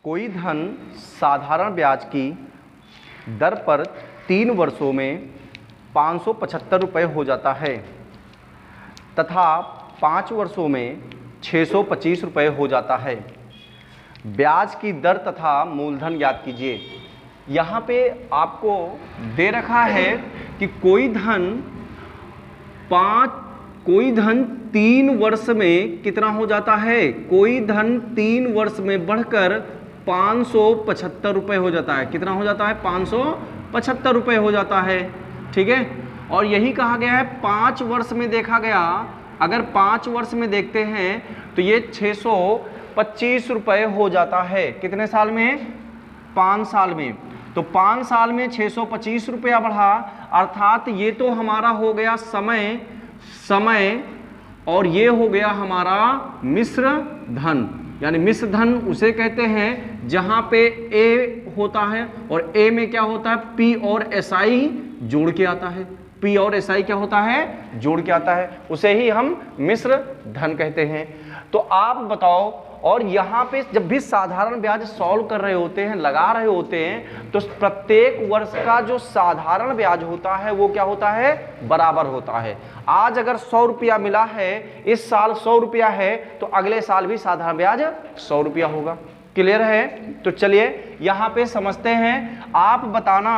कोई धन साधारण ब्याज की दर पर 3 वर्षों में 575 रुपये हो जाता है तथा 5 वर्षों में 625 रुपये हो जाता है। ब्याज की दर तथा मूलधन ज्ञात कीजिए। यहाँ पे आपको दे रखा है कि कोई धन 3 वर्ष में कितना हो जाता है। कोई धन 3 वर्ष में बढ़कर 575 रुपये हो जाता है। कितना हो जाता है? 575 रुपये हो जाता है। ठीक है, और यही कहा गया है 5 वर्ष में देखा गया। अगर 5 वर्ष में देखते हैं तो ये 625 रुपये हो जाता है। कितने साल में? 5 साल में। तो 5 साल में 625 रुपया बढ़ा, अर्थात ये तो हमारा हो गया समय और ये हो गया हमारा मिश्र धन। यानी मिश्र धन उसे कहते हैं जहां पे ए होता है और ए में क्या होता है, पी और एसआई जोड़ के आता है। पी और एसआई क्या होता है? जोड़ के आता है। उसे ही हम मिश्र धन कहते हैं। तो आप बताओ, और यहाँ पे जब भी साधारण ब्याज सॉल्व कर रहे होते हैं, लगा रहे होते हैं, तो प्रत्येक वर्ष का जो साधारण ब्याज होता है वो क्या होता है? बराबर होता है। आज अगर 100 रुपया मिला है, इस साल 100 रुपया है, तो अगले साल भी साधारण ब्याज 100 रुपया होगा। क्लियर है? तो चलिए यहाँ पे समझते हैं। आप बताना,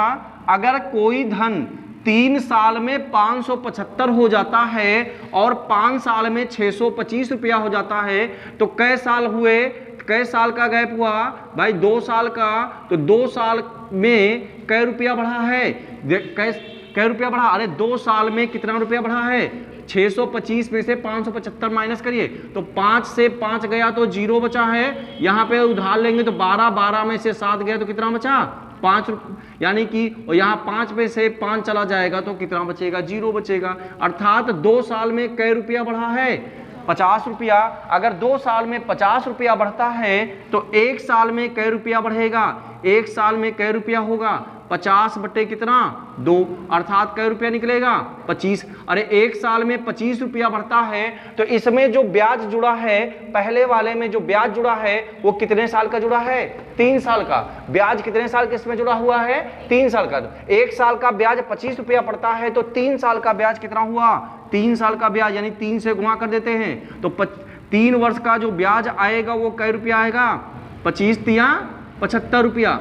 अगर कोई धन 3 साल में 575 हो जाता है और 5 साल में 625 रुपया हो जाता है, तो कै साल हुए? कै साल का गैप हुआ भाई? 2 साल का। तो 2 साल में कै रुपया बढ़ा है? कै रुपया बढ़ा? अरे 2 साल में कितना रुपया बढ़ा है? 625 में से 575 माइनस करिए तो 5 से 5 गया तो 0 बचा है। यहाँ पे उधार लेंगे तो 12 में से 7 गया तो कितना बचा? 5 रुपये। यानी कि यहाँ 5 में से 5 चला जाएगा तो कितना बचेगा? 0 बचेगा। अर्थात 2 साल में कै रुपया बढ़ा है? 50 रुपया। अगर 2 साल में 50 रुपया बढ़ता है तो 1 साल में कै रुपया बढ़ेगा? 1 साल में कै रुपया होगा? 50 बटे कितना? 2, अर्थात कै रुपया निकलेगा? 25। अरे 1 साल में 25 रुपया बढ़ता है तो इसमें जो ब्याज जुड़ा है, पहले वाले में जो ब्याज जुड़ा है वो कितने साल का जुड़ा है? 3 साल का। ब्याज कितने साल के इसमें जुड़ा हुआ है? 3 साल का। 1 साल का ब्याज 25 रुपया पड़ता है तो 3 साल का ब्याज कितना हुआ? 3 साल का ब्याज, यानी 3 से गुणा कर देते हैं तो 3 वर्ष का जो ब्याज आएगा वो कै रुपया आएगा? 25 तिया 75 रुपया।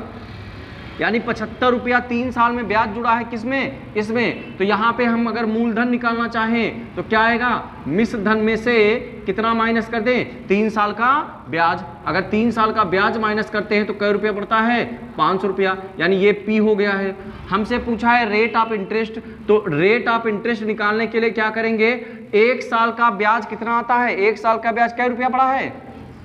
यानी 75 रुपया 3 साल में ब्याज जुड़ा है। किसमें? इसमें। तो यहाँ पे हम अगर मूलधन निकालना चाहें तो क्या आएगा? मिश्र धन में से कितना माइनस कर दें? 3 साल का ब्याज। अगर 3 साल का ब्याज माइनस करते हैं तो कै रुपया पड़ता है? 500 रुपया। यानी ये पी हो गया है। हमसे पूछा है रेट ऑफ इंटरेस्ट, तो रेट ऑफ इंटरेस्ट निकालने के लिए क्या करेंगे? 1 साल का ब्याज कितना आता है? 1 साल का ब्याज कै रुपया पड़ा है?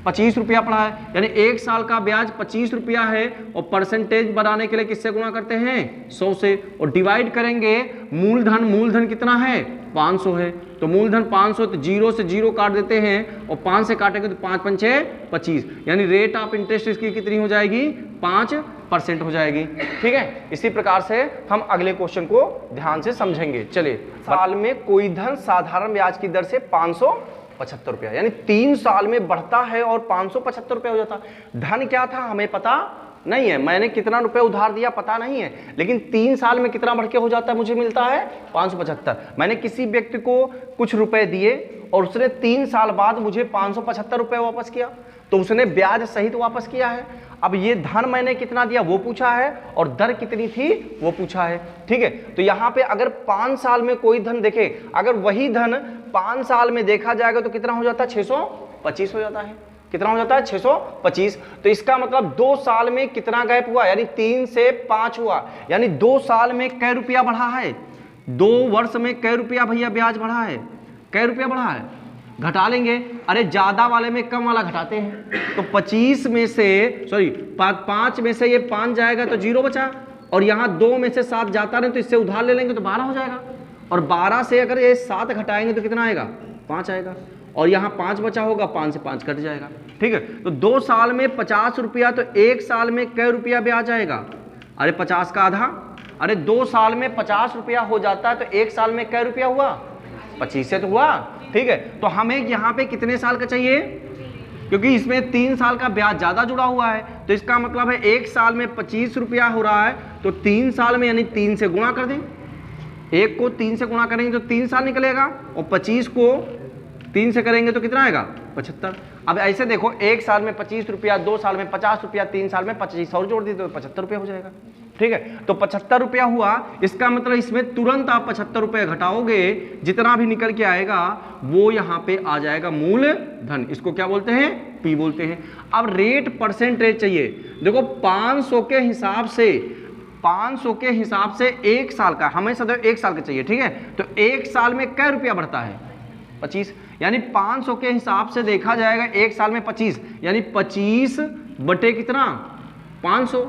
25 रुपया पड़ा है। यानी 1 साल का ब्याज 25 रुपया है और परसेंटेज बनाने के लिए किससे गुणा करते हैं? 100 से। और डिवाइड करेंगे मूलधन कितना है? 500 है। तो मूलधन 500, तो 0 से 0 काट देते हैं और 5 से काटेंगे तो 5 पंचे 25। यानी रेट ऑफ इंटरेस्ट इसकी कितनी हो जाएगी? 5% हो जाएगी। ठीक है, इसी प्रकार से हम अगले क्वेश्चन को ध्यान से समझेंगे। चलिए, साल में कोई धन साधारण ब्याज की दर से 575 रुपया, यानी 3 साल में बढ़ता है और 575 रुपया हो जाता है। धन क्या था हमें पता नहीं है, मैंने कितना रुपए उधार दिया पता नहीं है, लेकिन 3 साल में कितना बढ़ के हो जाता है? मुझे मिलता है 575। मैंने किसी व्यक्ति को कुछ रुपए दिए और उसने 3 साल बाद मुझे 575 रुपए वापस किया, तो उसने ब्याज सहित वापस किया है। अब ये धन मैंने कितना दिया वो पूछा है और दर कितनी थी वो पूछा है। ठीक है, तो यहाँ पे अगर 5 साल में कोई धन देखे, अगर वही धन 5 साल में देखा जाएगा तो कितना हो जाता है? 625 हो जाता है। कितना हो जाता है? 625। तो इसका मतलब 2 साल में कितना गैप हुआ? यानी 3 से 5 हुआ। यानी 2 साल में कै रुपया बढ़ा है? 2 वर्ष में कै रुपया भैया ब्याज बढ़ा है? कै रुपया बढ़ा है? घटा लेंगे। अरे ज्यादा वाले में कम वाला घटाते हैं तो 25 में से 5 में से ये 5 जाएगा तो 0 बचा, और यहाँ 2 में से 7 जाता नहीं तो इससे उधार ले लेंगे तो 12 हो जाएगा, और 12 से अगर ये 7 घटाएंगे तो कितना आएगा? 5 आएगा, और यहाँ 5 बचा होगा, 5 से 5 कट जाएगा। ठीक है, तो 2 साल में 50 रुपया, तो 1 साल में कै रुपया ब्याज आएगा? अरे 50 का आधा। अरे 2 साल में 50 रुपया हो जाता है तो 1 साल में कै रुपया हुआ? 25 से तो हुआ। ठीक है, तो हमें यहाँ पे कितने साल का चाहिए? क्योंकि इसमें 3 साल का ब्याज ज्यादा जुड़ा हुआ है, तो इसका मतलब है 1 साल में 25 रुपया हो रहा है, तो 3 साल में यानी 3 से गुणा कर दें। 1 को 3 से गुणा करेंगे तो 3 साल निकलेगा, और 25 को 3 से करेंगे तो कितना आएगा 75। अब ऐसे देखो, 1 साल में 25 रुपया, 2 साल में 50 रुपया, 3 साल में 25 और जोड़ दीजिए तो 75 रुपया हो जाएगा। ठीक है, तो 75 रुपया हुआ। इसका मतलब इसमें तुरंत आप 75 रुपये घटाओगे, जितना भी निकल के आएगा वो यहाँ पे आ जाएगा मूलधन। इसको क्या बोलते हैं? पी बोलते हैं। अब रेट परसेंटेज चाहिए। देखो 500 के हिसाब से 1 साल का, हमें सदैव 1 साल का चाहिए। ठीक है, तो 1 साल में कै रुपया बढ़ता है? 25, यानी 500 के हिसाब से देखा जाएगा 1 साल में 25, यानी 25 बटे कितना? 500।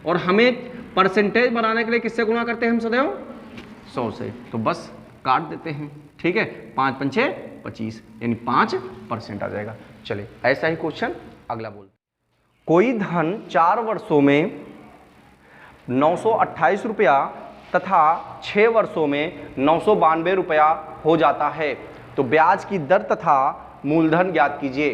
और हमें परसेंटेज बनाने के लिए किससे गुणा करते हैं हम सदैव? 100 से। तो बस काट देते हैं। ठीक है, 5 पंचे 25, यानी 5% आ जाएगा। चलिए ऐसा ही क्वेश्चन अगला बोलते। कोई धन 4 वर्षों में 928 रुपया तथा 6 वर्षों में 992 रुपया हो जाता है, तो ब्याज की दर तथा मूलधन ज्ञात कीजिए।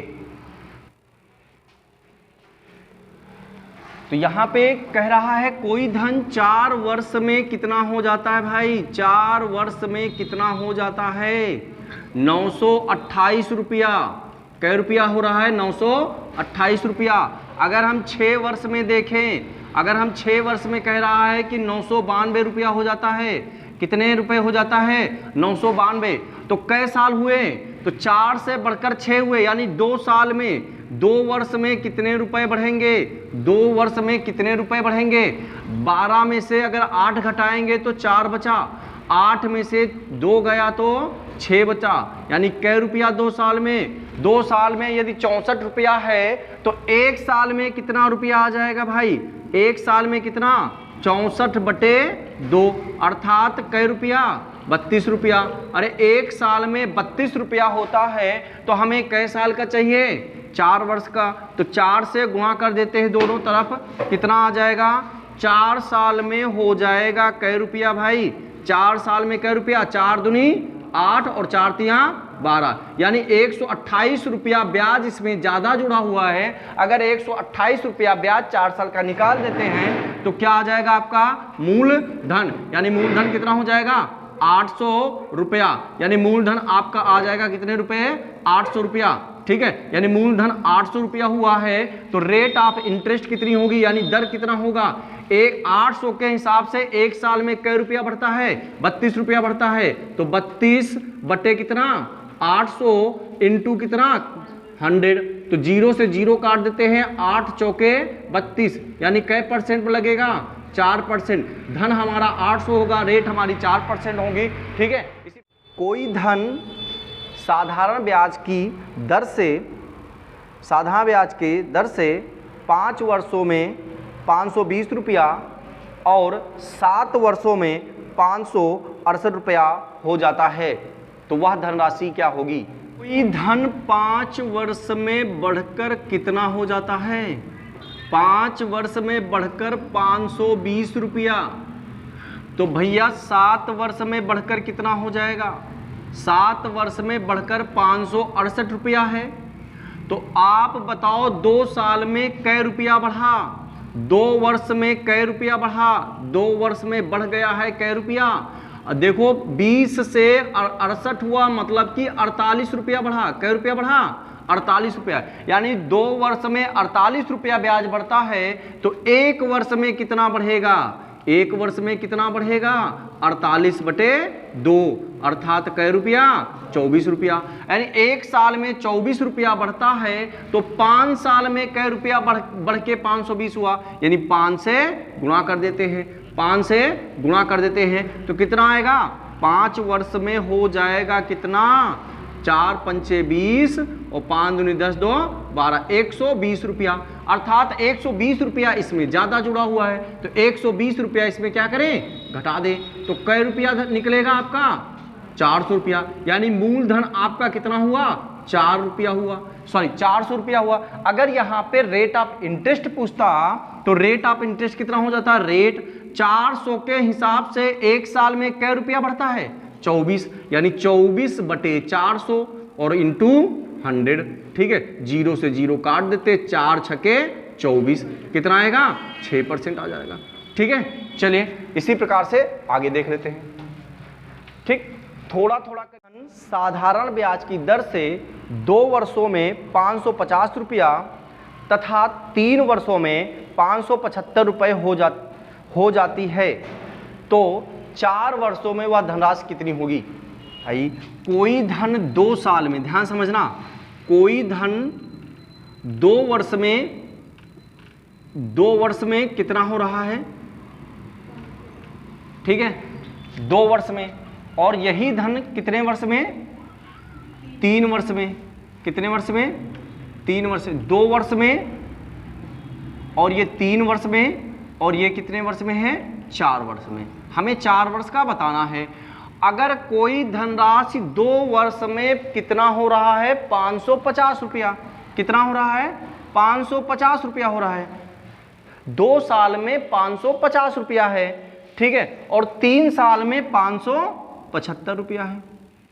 तो यहां पे कह रहा है कोई धन 4 वर्ष में कितना हो जाता है भाई? 4 वर्ष में कितना हो जाता है? 928 रुपया। कै रुपया हो रहा है? 928 रुपया। अगर हम 6 वर्ष में देखें, अगर हम 6 वर्ष में कह रहा है कि 992 रुपया हो जाता है, कितने रुपए हो जाता है? 992। तो कै साल हुए? तो 4 से बढ़कर 6 हुए, यानी 2 साल में, 2 वर्ष में कितने रुपए बढ़ेंगे? 2 वर्ष में कितने रुपए बढ़ेंगे? 12 में से अगर 8 घटाएंगे तो 4 बचा, 8 में से 2 गया तो 6 बचा, यानी कै रुपया 2 साल में? 2 साल में यदि 64 रुपया है तो 1 साल में कितना रुपया आ जाएगा भाई? 1 साल में कितना? 64 बटे 2, अर्थात कै रुपया? 32 रुपया। अरे 1 साल में 32 रुपया होता है तो हमें कै साल का चाहिए? 4 वर्ष का। तो 4 से गुणा कर देते हैं दोनों तरफ, कितना आ जाएगा? 4 साल में हो जाएगा कै रुपया भाई? 4 साल में कै रुपया? 4 दूनी 8 और 4 तिया 12, यानी 128 रुपया ब्याज इसमें ज्यादा जुड़ा हुआ है। अगर 128 रुपया ब्याज 4 साल का निकाल देते हैं तो क्या आ जाएगा आपका? मूलधन। यानी मूलधन कितना हो जाएगा? 800 रुपया। यानी मूलधन आपका आ जाएगा कितने रुपए? 800 रुपया। ठीक है, यानी मूलधन 800 रुपया हुआ है। तो रेट ऑफ इंटरेस्ट कितनी होगी, यानी दर कितना होगा? 800 के हिसाब से 1 साल में कै रुपया बढ़ता है? 32 रुपया बढ़ता है। तो 32 बटे कितना? 800 इंटू कितना? 100। तो 0 से 0 काट देते हैं, 8 चौके 32, यानी कै परसेंट में लगेगा? 4%। धन हमारा 800 होगा, रेट हमारी 4% होगी। ठीक है, कोई धन साधारण ब्याज की दर से, साधारण ब्याज की दर से 5 वर्षों में 520 रुपया और 7 वर्षों में 568 रुपया हो जाता है, तो वह धनराशि क्या होगी? कोई धन 5 वर्ष में बढ़कर कितना हो जाता है? 5 वर्ष में बढ़कर 520 रुपया। तो भैया 7 वर्ष में बढ़कर कितना हो जाएगा? 7 वर्ष में बढ़कर 568 रुपया है। तो आप बताओ 2 साल में कै रुपया बढ़ा? 2 वर्ष में कै रुपया बढ़ा? 2 वर्ष में बढ़ गया है कै रुपया? देखो 20 से 68 हुआ, मतलब कि 48 रुपया बढ़ा। कै रुपया बढ़ा? 48 रुपया। यानी 2 वर्ष में 48 रुपया ब्याज बढ़ता है, तो 1 वर्ष में कितना बढ़ेगा? 1 वर्ष में कितना बढ़ेगा? 48 बटे 2, अर्थात कै रुपया? 24 रुपया। यानी 1 साल में 24 रुपया बढ़ता है, तो 5 साल में कै रुपया बढ़ के 520 हुआ, यानी 5 से गुणा कर देते हैं। 5 से गुणा कर देते हैं तो कितना आएगा? 5 वर्ष में हो जाएगा कितना? 4 पंचे 20 और 5 दूनी 10 2 12, 120 रुपया। अर्थात 120 रुपया इसमें ज्यादा जुड़ा हुआ है, तो 120 रुपया इसमें क्या करें? घटा दें। तो कै रुपया निकलेगा आपका? 400 रुपया। यानी मूलधन आपका कितना हुआ? 4 रुपया हुआ, सॉरी 400 रुपया हुआ। अगर यहाँ पे रेट ऑफ इंटरेस्ट पूछता तो रेट ऑफ इंटरेस्ट कितना हो जाता? रेट 400 के हिसाब से 1 साल में कै रुपया बढ़ता है? 24, यानी 24 बटे 400 और इंटू 100, ठीक है। 0 से 0 काट देते, 4 छके 24, कितना आएगा 6% आ जाएगा, ठीक है। चलिए इसी प्रकार से आगे देख लेते हैं, ठीक। थोड़ा थोड़ा साधारण ब्याज की दर से 2 वर्षों में 550 रुपया तथा 3 वर्षों में 575 रुपये हो जाती है, तो 4 वर्षों में वह धनराशि कितनी होगी। भाई कोई धन 2 साल में, ध्यान समझना, कोई धन 2 वर्ष में कितना हो रहा है, ठीक है, 2 वर्ष में, और यही धन कितने वर्ष में, 3 वर्ष में, कितने वर्ष में, 3 वर्ष, 2 वर्ष में, और ये 3 वर्ष में, और ये कितने वर्ष में है, 4 वर्ष में। हमें 4 वर्ष का बताना है। अगर कोई धनराशि 2 वर्ष में कितना हो रहा है, 550 रुपया, कितना हो रहा है, 550 रुपया हो रहा है, 2 साल में 550 रुपया है, ठीक है, और 3 साल में 575 रुपया है,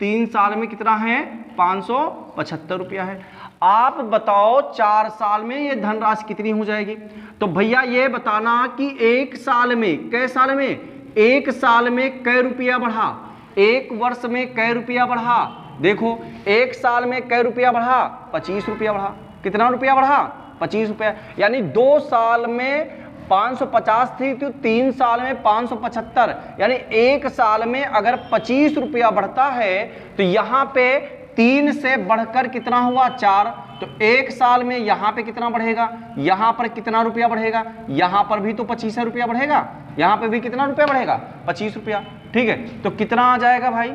3 साल में कितना है, 575 रुपया है। आप बताओ 4 साल में ये धनराशि कितनी हो जाएगी। तो भैया ये बताना कि 1 साल में, कै साल में, 1 साल में कै रुपया बढ़ा, 1 वर्ष में कै रुपया बढ़ा, देखो 1 साल में कै रुपया बढ़ा, 25 रुपया बढ़ा, कितना रुपया बढ़ा, 25 रुपया, यानी 2 साल में 550 थी तो 3 साल में 575, यानी 1 साल में अगर 25 रुपया बढ़ता है तो यहाँ पे 3 से बढ़कर कितना हुआ, 4, तो 1 साल में यहाँ पे कितना बढ़ेगा, यहाँ पर कितना रुपया बढ़ेगा, यहाँ पर भी तो 25 रुपया बढ़ेगा, यहाँ पे भी कितना रुपया बढ़ेगा, 25 रुपया, ठीक है। तो कितना आ जाएगा भाई,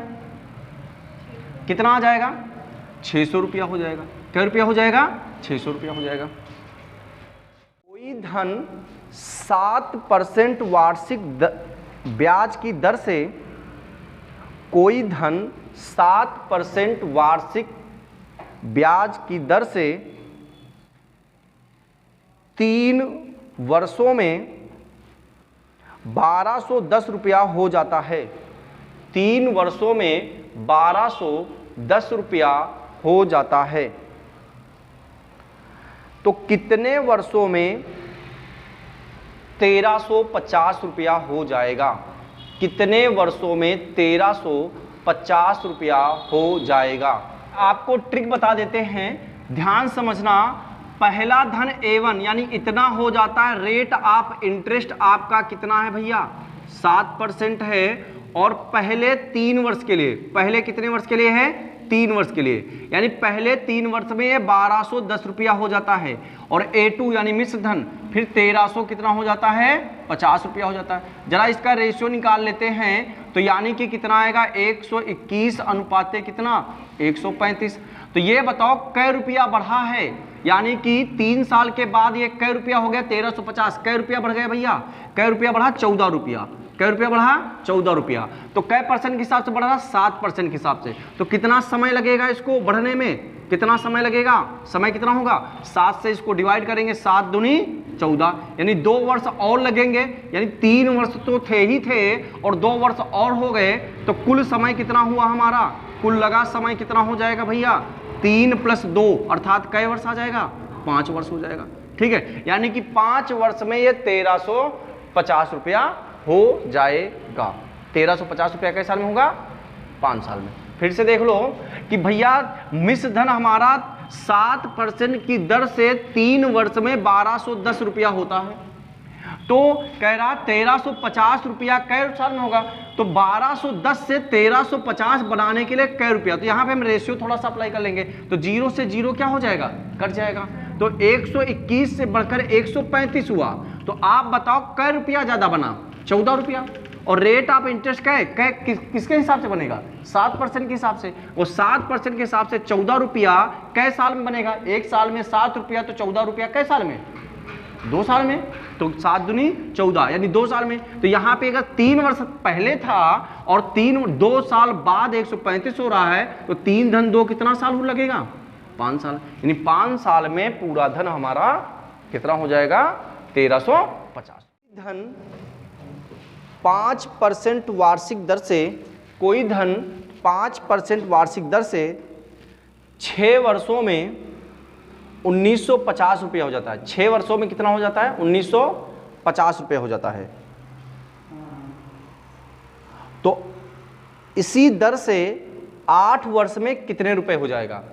कितना आ जाएगा, 600 रुपया हो जाएगा। क्या रुपया हो जाएगा, 600 रुपया हो जाएगा। कोई धन 7% वार्षिक ब्याज की दर से, कोई धन 7% वार्षिक ब्याज की दर से 3 वर्षों में 1210 रुपया हो जाता है, 3 वर्षों में 1210 रुपया हो जाता है, तो कितने वर्षों में 1350 रुपया हो जाएगा, कितने वर्षों में 1350 रुपया हो जाएगा। आपको ट्रिक बता देते हैं, ध्यान समझना। पहला धन A1 यानी इतना हो जाता है, रेट ऑफ इंटरेस्ट आपका कितना है भैया, 7% है, और पहले 3 वर्ष के लिए, पहले कितने वर्ष के लिए है, 3 वर्ष के लिए, यानी पहले 3 वर्ष में ये 1210 रुपया हो जाता है, और A2 यानी मिश्र धन फिर 1300 कितना हो जाता है, 50 रुपया हो जाता है। जरा इसका रेशियो निकाल लेते हैं, तो यानी कि कितना आएगा, 121 अनुपात कितना, 135। तो ये बताओ कै रुपया बढ़ा है, यानी कि 3 साल के बाद ये कै रुपया हो गया, 1350, कै रुपया बढ़ गया भैया, कै रुपया बढ़ा, 14 रुपया, कै रुपया बढ़ा, 14 रुपया। तो कै परसेंट के हिसाब से बढ़ रहा, 7% के हिसाब से। तो कितना समय लगेगा इसको बढ़ने में, कितना समय लगेगा, समय कितना होगा, 7 से इसको डिवाइड करेंगे, 7 दूनी 14, यानी 2 वर्ष और लगेंगे, यानी 3 वर्ष तो थे ही थे और 2 वर्ष और हो गए, तो कुल समय कितना हुआ हमारा, कुल लगा समय कितना हो जाएगा भैया, 3 + 2 अर्थात कै वर्ष आ जाएगा, 5 वर्ष हो जाएगा, ठीक है। यानी कि 5 वर्ष में ये 1350 रुपया हो जाएगा। 1350 रुपया कै साल में होगा, 5 साल में। फिर से देख लो कि भैया मिश्र धन हमारा 7% की दर से 3 वर्ष में 1210 रुपया होता है, तो कह रहा 1350 रुपया कै साल में होगा, तो 1210 से 1350 बनाने के लिए कै रुपया, तो यहाँ पे हम रेशियो थोड़ा सा अप्लाई कर लेंगे, तो 0 से 0 क्या हो जाएगा, कट जाएगा, तो 121 से बढ़कर 135 हुआ। तो आप बताओ कै रुपया ज्यादा बना, 14 रुपया, और रेट ऑफ इंटरेस्ट किसके हिसाब से बनेगा, 7% के हिसाब से, वो 7% के हिसाब से 14 रुपया कै साल में बनेगा, 1 साल में 7 रुपया, तो 14 रुपया कै साल में, 2 साल में, तो 7 दूनी 14 यानी 2 साल में। तो यहाँ पे अगर 3 वर्ष पहले था और 2 साल बाद 135 हो रहा है, तो 3 धन 2 कितना साल लगेगा, 5 साल, यानी 5 साल में पूरा धन हमारा कितना हो जाएगा, 1350। धन 5% वार्षिक दर से, कोई धन 5% वार्षिक दर से 6 वर्षों में 1950 रुपया हो जाता है। 6 वर्षों में कितना हो जाता है? 1950 रुपये हो जाता है। तो इसी दर से 8 वर्ष में कितने रुपए हो जाएगा?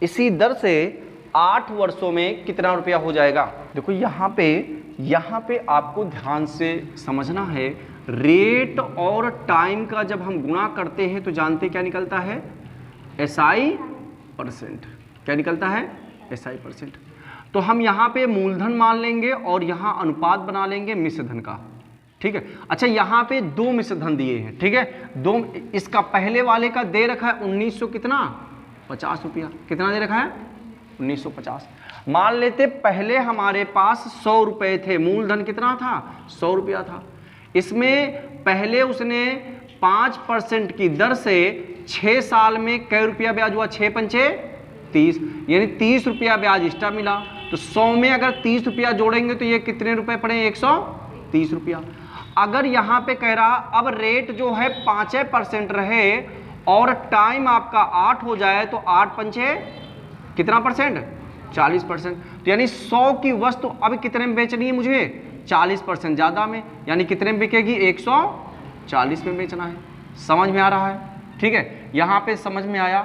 इसी दर से 8 वर्षों में कितना रुपया हो जाएगा? देखो यहाँ पे आपको ध्यान से समझना है। रेट और टाइम का जब हम गुणा करते हैं तो जानते क्या निकलता है? SI %। क्या निकलता है? SI %। तो हम यहाँ पे मूलधन मान लेंगे और यहाँ अनुपात बना लेंगे मिश्र धन का। ठीक है। अच्छा, यहाँ पे 2 मिश्र धन दिए हैं। ठीक है, 2। इसका पहले वाले का दे रखा है 1900 कितना? 50 रुपया। कितना दे रखा है? 1950। मान लेते पहले हमारे पास 100 रुपए थे, मूलधन कितना था? 100 रुपया था। इसमें पहले उसने 5% की दर से 6 साल में कै रुपया ब्याज हुआ? 6 पंचे 30, यानी 30 रुपया ब्याज एक्स्ट्रा मिला। तो 100 में अगर 30 रुपया जोड़ेंगे तो ये कितने रुपए पड़े? 130 रुपया। अगर यहाँ पे कह रहा अब रेट जो है 5% रहे और टाइम आपका 8 हो जाए तो 8 पंचे कितना %? 40%। तो यानी 100 की वस्तु अब कितने में बेचनी है मुझे? 40% ज़्यादा में, यानी कितने में बिकेगी? 140 में बेचना है। समझ में आ रहा है? ठीक है, यहाँ पे समझ में आया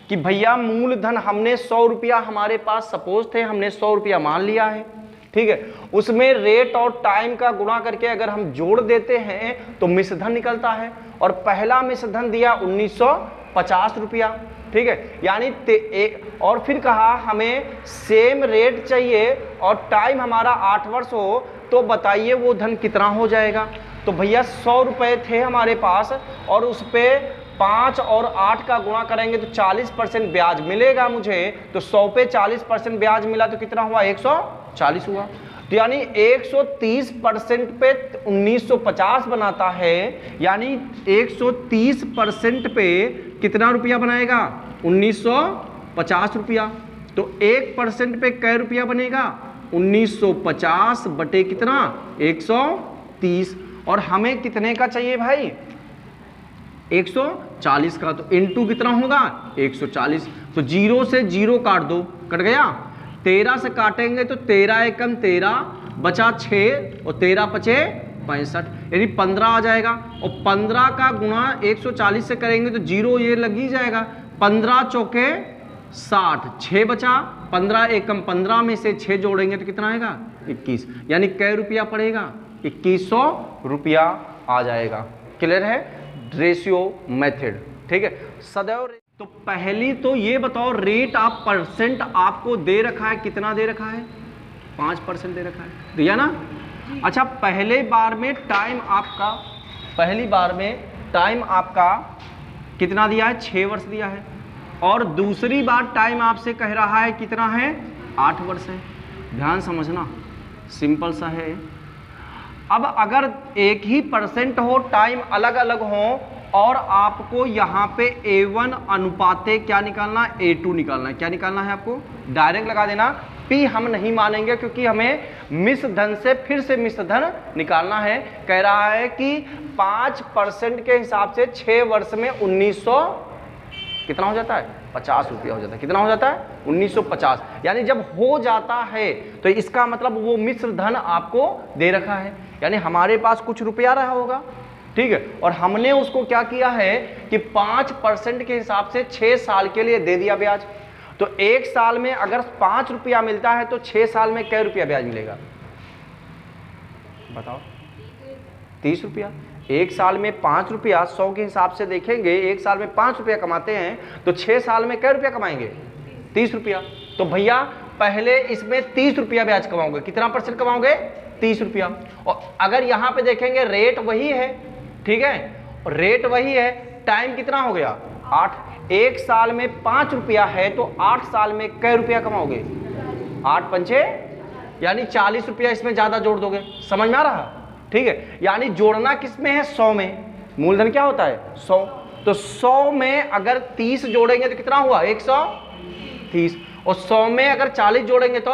कि भैया मूलधन हमने 100 रुपया हमारे पास सपोज थे, हमने 100 रुपया मान लिया है। ठीक है, उसमें रेट और टाइम का गुणा करके अगर हम जोड़ देते हैं तो मिश्रधन निकलता है। और पहला मिश्रधन दिया 1950 रुपया। ठीक है, यानी और फिर कहा हमें सेम रेट चाहिए और टाइम हमारा 8 वर्ष हो, तो बताइए वो धन कितना हो जाएगा? तो भैया 100 रुपये थे हमारे पास और उस पर 5 और 8 का गुणा करेंगे तो 40% ब्याज मिलेगा मुझे। तो 100 पे 40% ब्याज मिला तो कितना हुआ? 140 हुआ। तो यानी 130% पे 1950 बनाता है, यानी 130% पे कितना रुपया बनाएगा? 1950 रुपया। तो 1% पे कै रुपया बनेगा? 1950 बटे कितना? 130। और हमें कितने का चाहिए भाई? 140 का। तो इनटू कितना होगा? 140। तो 0 से 0 काट दो, कट गया। 13 से काटेंगे तो 13 एकम 13 बचा 6 और 13 पचे 65, यानी 15 आ जाएगा। और 15 का गुणा 140 से करेंगे तो 0 ये लग ही जाएगा। 15 चौके 60, 6 बचा। 15 एकम 15 में से 6 जोड़ेंगे तो कितना आएगा? 21, यानी कै रुपया पड़ेगा? 2100 रुपया आ जाएगा। क्लियर है? Ratio method. ठीक है, सदैव। तो पहली तो ये बताओ, रेट ऑफ परसेंट आपको दे रखा है, कितना दे रखा है? 5% दे रखा है, दिया ना? अच्छा, पहली बार में टाइम आपका कितना दिया है? 6 वर्ष दिया है। और दूसरी बार टाइम आपसे कह रहा है कितना है? 8 वर्ष है। ध्यान समझना, सिंपल सा है। अब अगर एक ही % हो, टाइम अलग अलग हो, और आपको यहाँ पे A1 अनुपाते क्या निकालना? A2 निकालना है। क्या निकालना है आपको? डायरेक्ट लगा देना। P हम नहीं मानेंगे क्योंकि हमें मिश्र धन से फिर से मिश्र धन निकालना है। कह रहा है कि 5% के हिसाब से 6 वर्ष में 1900 कितना हो जाता है? 50 रुपया हो जाता है। कितना हो जाता है? 1950। यानी जब हो जाता है तो इसका मतलब वो मिश्र धन आपको दे रखा है, यानी हमारे पास कुछ रुपया रहा होगा। ठीक है, और हमने उसको क्या किया है कि 5% के हिसाब से 6 साल के लिए दे दिया ब्याज। तो 1 साल में अगर 5 रुपया मिलता है तो 6 साल में कै रुपया ब्याज मिलेगा? बताओ। 30 रुपया। 1 साल में 5 रुपया, 100 के हिसाब से देखेंगे, 1 साल में 5 रुपया कमाते हैं तो 6 साल में कै रुपया कमाएंगे? 30 रुपया। तो भैया पहले इसमें 30 रुपया ब्याज कमाओगे। कितना % कमाओगे? 30 रुपया। और अगर यहाँ पे देखेंगे रेट वही है, ठीक है, रेट वही है, टाइम कितना हो गया? 8। 1 साल में 5 रुपया है तो 8 साल में कै रुपया कमाओगे? 8 पंचे, यानी 40 रुपया इसमें ज्यादा जोड़ दोगे। समझ में आ रहा? ठीक है, यानी जोड़ना किस में है? 100 में। मूलधन क्या होता है? 100। तो 100 में अगर 30 जोड़ेंगे तो कितना हुआ? 130। और 100 में अगर 40 जोड़ेंगे तो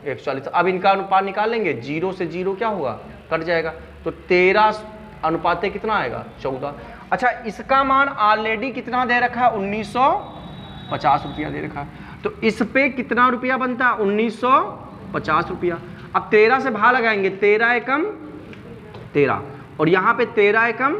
140। अब इनका अनुपात निकाल लेंगे। 0 से 0 क्या होगा? कट जाएगा। तो 13 अनुपाते कितना आएगा? 14। अच्छा, इसका मान ऑलरेडी कितना दे रखा है? 50 रुपया दे रखा है। तो इस पे कितना रुपया बनता है? 1950 रुपया। अब 13 से भाग लगाएंगे, 13 एकम 13 और यहाँ पे 13 एकम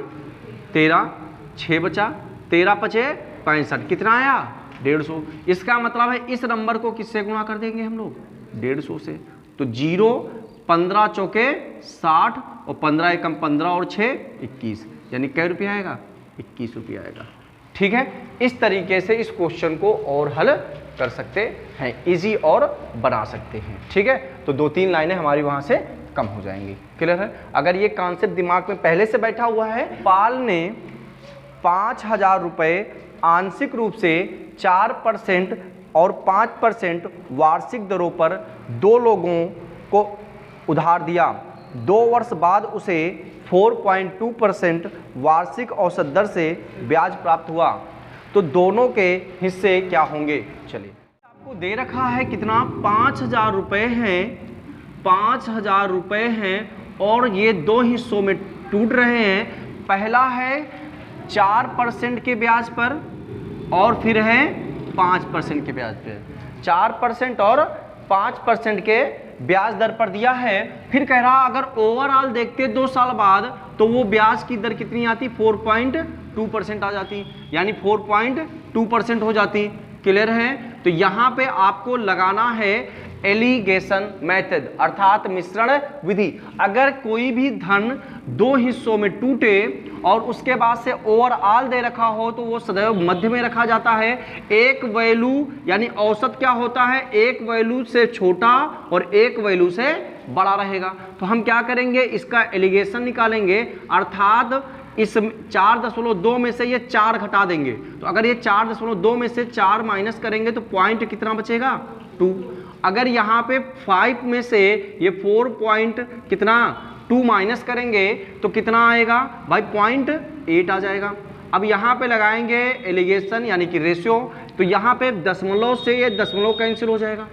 13, 6 बचा, 13 पचे 65, कितना आया? 150। इसका मतलब है इस नंबर को किससे गुणा कर देंगे हम लोग? 150 से। तो 0, 15 चौके 60 और 15 एकम 15 और 6 21, यानी कै रुपया आएगा? 21 रुपया आएगा। ठीक है, इस तरीके से इस क्वेश्चन को और हल कर सकते हैं, इजी और बना सकते हैं। ठीक है, तो 2-3 लाइनें हमारी वहां से कम हो जाएंगी। क्लियर है? अगर ये कॉन्सेप्ट दिमाग में पहले से बैठा हुआ है, पाल ने 5000 रुपये आंशिक रूप से 4% और 5% वार्षिक दरों पर 2 लोगों को उधार दिया। 2 वर्ष बाद उसे 4.2% वार्षिक औसत दर से ब्याज प्राप्त हुआ, तो दोनों के हिस्से क्या होंगे? चलिए, आपको दे रखा है कितना? 5000 रुपये हैं, 5000 रुपये हैं और ये 2 हिस्सों में टूट रहे हैं। पहला है 4% के ब्याज पर और फिर है 5% के ब्याज पे। 4% और 5% के ब्याज दर पर दिया है। फिर कह रहा अगर ओवरऑल देखते 2 साल बाद तो वो ब्याज की दर कितनी आती? 4.2% आ जाती, यानी 4.2% हो जाती। क्लियर है? तो यहाँ पे आपको लगाना है एलिगेशन मेथड, अर्थात मिश्रण विधि। अगर कोई भी धन 2 हिस्सों में टूटे और उसके बाद से ओवरऑल दे रखा हो तो वो सदैव मध्य में रखा जाता है। एक वैल्यू यानी औसत क्या होता है? एक वैल्यू से छोटा और एक वैल्यू से बड़ा रहेगा। तो हम क्या करेंगे? इसका एलिगेशन निकालेंगे, अर्थात इस 4.2 में से ये 4 घटा देंगे। तो अगर ये 4.2 में से 4 माइनस करेंगे तो पॉइंट कितना बचेगा? 2। अगर यहाँ पे 5 में से ये 4.2 माइनस करेंगे तो कितना आएगा भाई? 0.8 आ जाएगा। अब यहाँ पे लगाएंगे एलिगेशन यानी कि रेशियो, तो यहाँ पे दशमलव से ये दशमलव कैंसिल हो जाएगा।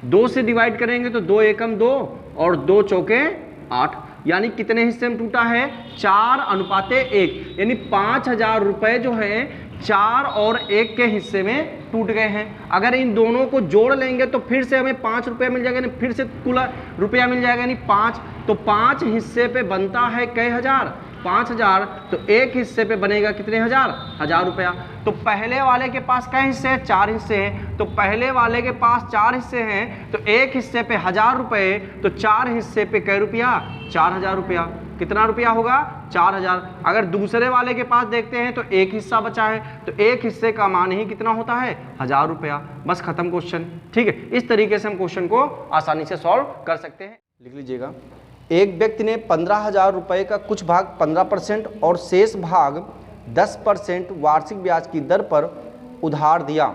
2 से डिवाइड करेंगे तो 2 एकम 2 और 2 चौके 8, यानी कितने हिस्से में टूटा है? 4:1, यानी 5000 रुपये जो है 4 और 1 के हिस्से में टूट गए हैं। अगर इन दोनों को जोड़ लेंगे तो फिर से हमें 5 रुपया मिल जाएगा, फिर से कुल रुपया मिल जाएगा, यानी 5। तो 5 हिस्से पे बनता है कई हजार? 5000। तो एक हिस्से पे बनेगा कितने हजार? 1000 रुपया। तो पहले वाले के पास क्या हिस्से हैं? 4 हिस्से हैं। तो पहले वाले के पास 4 हिस्से हैं, तो एक हिस्से पे 1000 रुपये, तो 4 हिस्से पे कै रुपया? 4000 रुपया। कितना रुपया होगा? 4000। अगर दूसरे वाले के पास देखते हैं तो एक हिस्सा बचा है, तो एक हिस्से का मान ही कितना होता है? 1000 रुपया। बस खत्म क्वेश्चन। ठीक है, इस तरीके से हम क्वेश्चन को आसानी से सॉल्व कर सकते हैं। लिख लीजिएगा, एक व्यक्ति ने 15,000 रुपये का कुछ भाग 15% और शेष भाग 10% वार्षिक ब्याज की दर पर उधार दिया।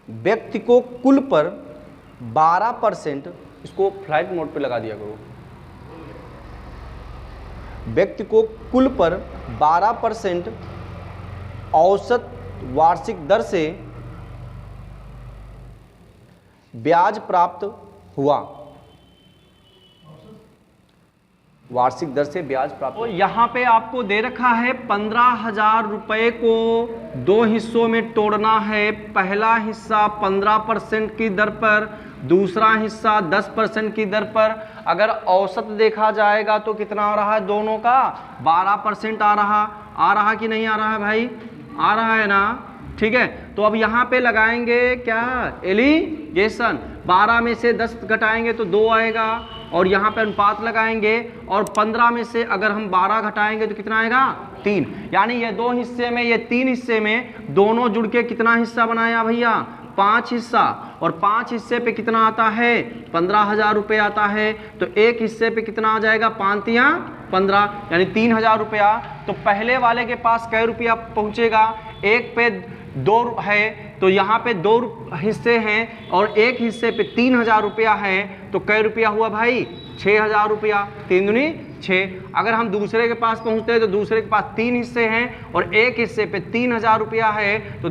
व्यक्ति को कुल पर 12%, इसको फ्लाइट मोड पे लगा दिया करो, व्यक्ति को कुल पर 12% औसत वार्षिक दर से ब्याज प्राप्त हुआ। वार्षिक दर से ब्याज प्राप्त। तो यहाँ पे आपको दे रखा है 15,000 रुपये को 2 हिस्सों में तोड़ना है। पहला हिस्सा 15% की दर पर, दूसरा हिस्सा 10% की दर पर। अगर औसत देखा जाएगा तो कितना आ रहा है दोनों का? 12% आ रहा कि नहीं आ रहा है भाई? आ रहा है ना? ठीक है, तो अब यहाँ पे लगाएंगे क्या? एलिगेशन। 12 में से 10 घटाएंगे तो 2 आएगा, और यहाँ पे अनुपात लगाएंगे, और 15 में से अगर हम 12 घटाएंगे तो कितना आएगा? 3। यानी ये 2 हिस्से में, ये 3 हिस्से में, दोनों जुड़ के कितना हिस्सा बनाया भैया? 5 हिस्सा। और 5 हिस्से पे कितना आता है? 15,000 रुपये आता है। तो एक हिस्से पे कितना आ जाएगा? 5 या 15, यानी 3,000 रुपया। तो पहले वाले के पास कै रुपया पहुँचेगा? एक पे 2 है, तो यहाँ पे 2 हिस्से हैं और एक हिस्से पे 3,000 रुपया है, तो कै रुपया हुआ भाई? 6,000 रुपया। 3 दूनी 6। अगर हम दूसरे के पास पहुँचते हैं तो दूसरे के पास 3 हिस्से हैं और एक हिस्से पे 3,000 रुपया है, तो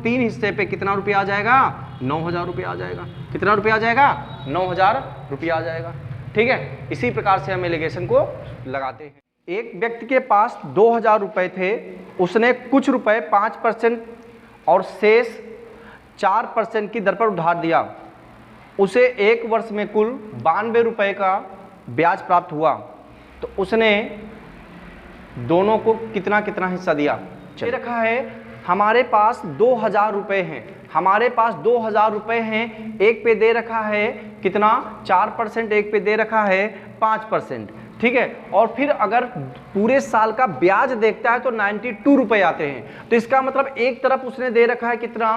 3 हिस्से पे कितना रुपया आ जाएगा? 9,000 रुपया आ जाएगा। कितना रुपया आ जाएगा? 9,000 रुपया आ जाएगा। ठीक है, इसी प्रकार से हम एलिगेशन को लगाते हैं। एक व्यक्ति के पास 2,000 रुपये थे, उसने कुछ रुपए 5% और शेष 4% की दर पर उधार दिया, उसे 1 वर्ष में कुल 92 रुपये का ब्याज प्राप्त हुआ, तो उसने दोनों को कितना कितना हिस्सा दिया। ये रखा है हमारे पास 2000 रुपये हैं, हमारे पास 2000 रुपये हैं, एक पे दे रखा है कितना 4%, एक पे दे रखा है 5%, ठीक है। और फिर अगर पूरे साल का ब्याज देखता है तो 92 रुपये आते हैं। तो इसका मतलब एक तरफ उसने दे रखा है कितना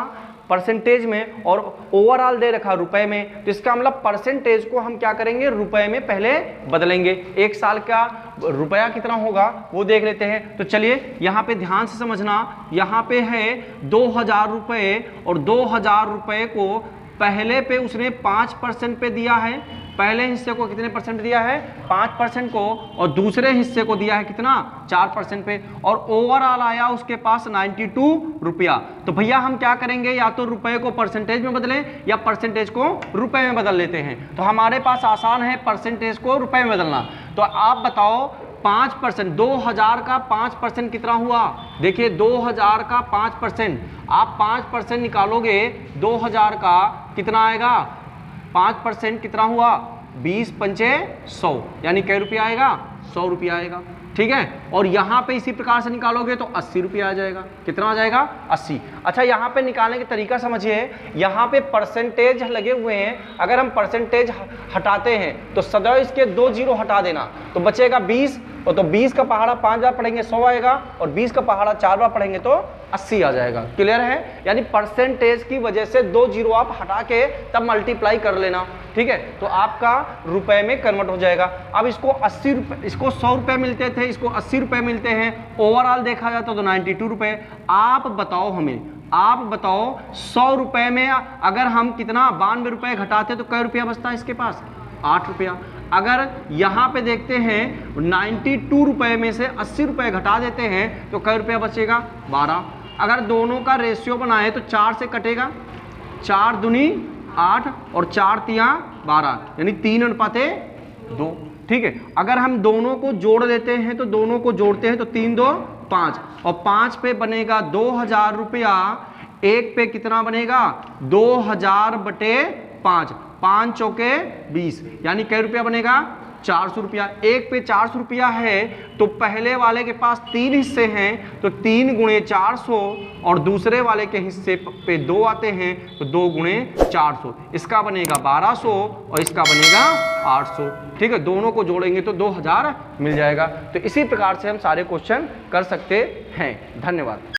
परसेंटेज में और ओवरऑल दे रखा रुपए में, तो इसका मतलब परसेंटेज को हम क्या करेंगे रुपए में पहले बदलेंगे। एक साल का रुपया कितना होगा वो देख लेते हैं। तो चलिए यहाँ पे ध्यान से समझना, यहाँ पे है 2000 रुपये और 2000 रुपये को पहले पे उसने 5% पे दिया है, पहले हिस्से को कितने परसेंट दिया है 5% को, और दूसरे हिस्से को दिया है कितना 4% पे, और ओवरऑल आया उसके पास 92 रुपया। तो भैया हम क्या करेंगे, या तो रुपए को परसेंटेज में बदलें या परसेंटेज को रुपए में बदल लेते हैं। तो हमारे पास आसान है परसेंटेज को रुपए में बदलना। तो आप बताओ 5%, 2000 का 5% कितना हुआ। देखिए 2000 का 5%, आप 5% निकालोगे 2000 का कितना आएगा, 5% कितना हुआ 20 पंचे 100, यानी कै रुपया आएगा 100 रुपया आएगा, ठीक है। और यहाँ पे इसी प्रकार से निकालोगे तो 80 रुपया आ जाएगा। कितना आ जाएगा 80। अच्छा यहाँ पे निकालने का तरीका समझिए, यहाँ पे परसेंटेज लगे हुए हैं, अगर हम परसेंटेज हटाते हैं तो सदैव इसके 2 जीरो हटा देना, तो बचेगा 20, और तो 20 का पहाड़ा 5 बार पढ़ेंगे 100 आएगा, और 20 का पहाड़ा 4 बार पढ़ेंगे तो 80 आ जाएगा। क्लियर है, यानी परसेंटेज की वजह से 2 जीरो आप हटा के तब मल्टीप्लाई कर लेना, ठीक है, तो आपका रुपए में कन्वर्ट हो जाएगा। अब इसको 80 रुपये, इसको 100 रुपये मिलते थे, इसको 80 रुपये मिलते हैं, ओवरऑल देखा जाता तो 92 रुपये। आप बताओ हमें, आप बताओ 100 रुपये में अगर हम कितना 92 रुपये घटाते तो कै रुपया बचता है इसके पास 8 रुपया। अगर यहाँ पे देखते हैं 92 रुपये में से 80 रुपये घटा देते हैं तो कै रुपया बचेगा 12। अगर दोनों का रेशियो बनाए तो 4 से कटेगा, 4 दूनी 8 और 4 तिया 12, यानी 3:2, ठीक है। अगर हम दोनों को जोड़ लेते हैं तो दोनों को जोड़ते हैं तो 3 2 5, और 5 पे बनेगा 2000 रुपया, एक पे कितना बनेगा 2000 बटे 5, 5 चौके 20, यानी कै रुपया बनेगा 400 रुपया। एक पे 400 रुपया है तो पहले वाले के पास 3 हिस्से हैं तो 3 गुणे 400, और दूसरे वाले के हिस्से पे 2 आते हैं तो 2 गुणे 400, इसका बनेगा 1200 और इसका बनेगा 800, ठीक है। दोनों को जोड़ेंगे तो 2000 मिल जाएगा। तो इसी प्रकार से हम सारे क्वेश्चन कर सकते हैं। धन्यवाद।